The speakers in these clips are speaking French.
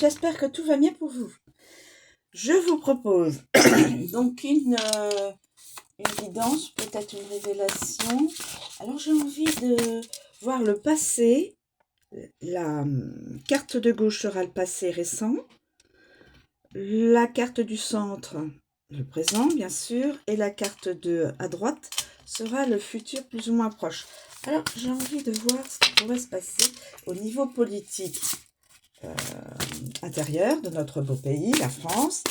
j'espère que tout va bien pour vous. Je vous propose donc une guidance, peut-être une révélation. Alors j'ai envie de voir le passé. La carte de gauche sera le passé récent. La carte du centre, le présent bien sûr. Et la carte à droite sera le futur plus ou moins proche. Alors j'ai envie de voir ce qui pourrait se passer au niveau politique. Intérieur de notre beau pays, la France,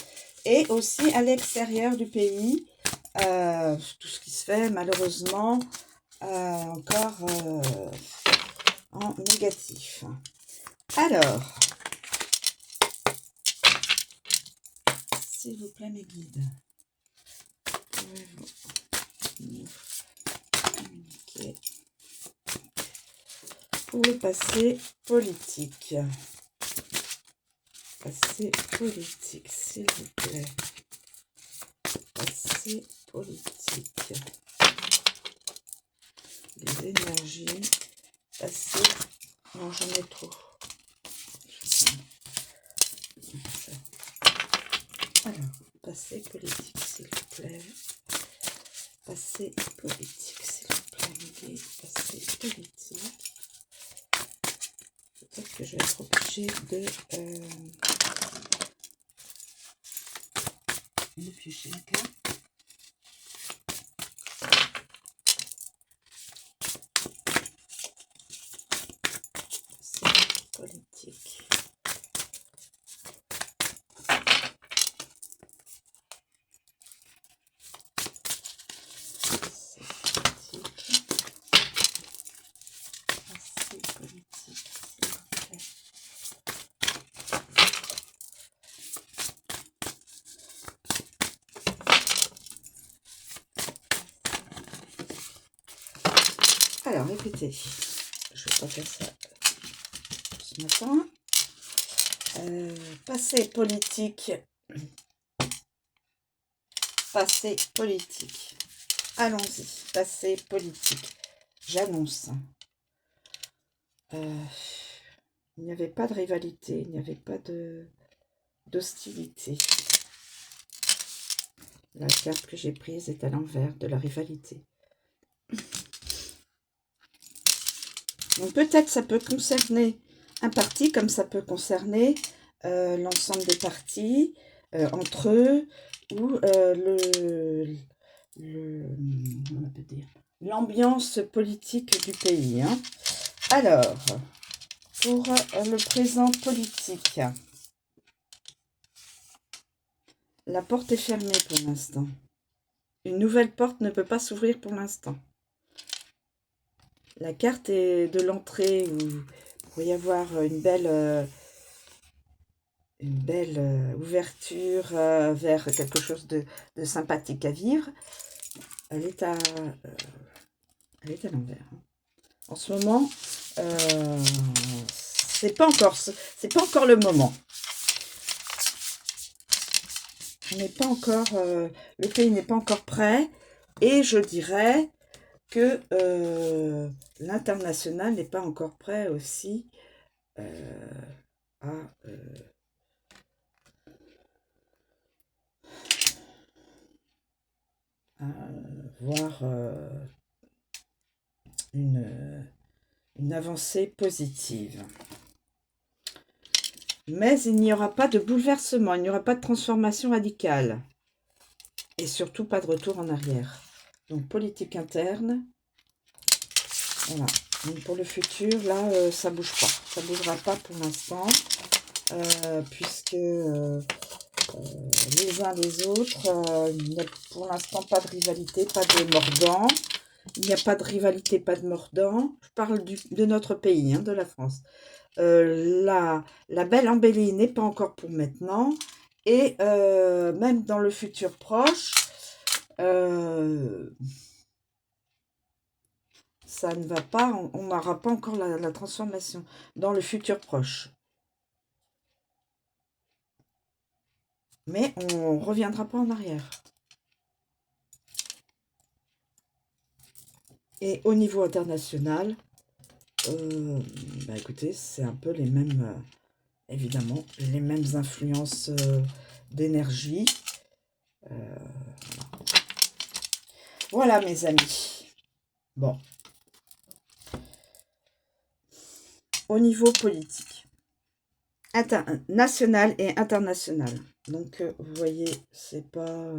et aussi à l'extérieur du pays, tout ce qui se fait malheureusement encore en négatif. Alors, s'il vous plaît mes guides, pouvez-vous communiquer pour le passé politique? Passé politique, s'il vous plaît. Passé politique. Les énergies. Passé. Non, j'en ai trop. Alors, passé politique, s'il vous plaît. Passé politique, s'il vous plaît, mes guides. Passé politique. Peut-être que je vais être obligée de piocher la carte. Passé politique. Alors, écoutez, je ne vais pas faire ça ce matin. Passé politique. Passé politique. Allons-y. Passé politique. J'annonce. Il n'y avait pas de rivalité, il n'y avait pas d'hostilité. La carte que j'ai prise est à l'envers de la rivalité. Donc peut-être ça peut concerner un parti comme ça peut concerner l'ensemble des partis entre eux ou on peut dire l'ambiance politique du pays. Hein. Alors, pour le présent politique, la porte est fermée pour l'instant. Une nouvelle porte ne peut pas s'ouvrir pour l'instant. La carte est de l'entrée où il pourrait y avoir une belle ouverture vers quelque chose de sympathique à vivre. Elle est à l'envers. Hein. En ce moment, c'est pas encore le moment. Le pays n'est pas encore prêt, et je dirais que l'international n'est pas encore prêt aussi à voir une avancée positive. Mais il n'y aura pas de bouleversement, il n'y aura pas de transformation radicale. Et surtout pas de retour en arrière. Donc politique interne. Voilà. Donc pour le futur, là, ça bouge pas. Ça bougera pas pour l'instant. Puisque les uns les autres, il n'y a pour l'instant pas de rivalité, pas de mordant. Il n'y a pas de rivalité, pas de mordant. Je parle de notre pays, hein, de la France. La belle embellie n'est pas encore pour maintenant. Et même dans le futur proche, ça ne va pas, on n'aura pas encore la transformation dans le futur proche. Mais on ne reviendra pas en arrière. Et au niveau international, écoutez, c'est un peu les mêmes évidemment, les mêmes influences d'énergie. Voilà, mes amis. Bon. Au niveau politique, national et international. Donc, vous voyez, c'est pas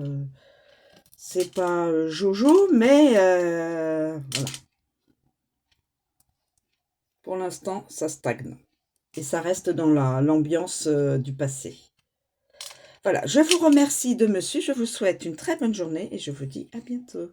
Jojo, mais voilà. Pour l'instant, ça stagne. Et ça reste dans l'ambiance du passé. Voilà, je vous remercie de me suivre. Je vous souhaite une très bonne journée et je vous dis à bientôt.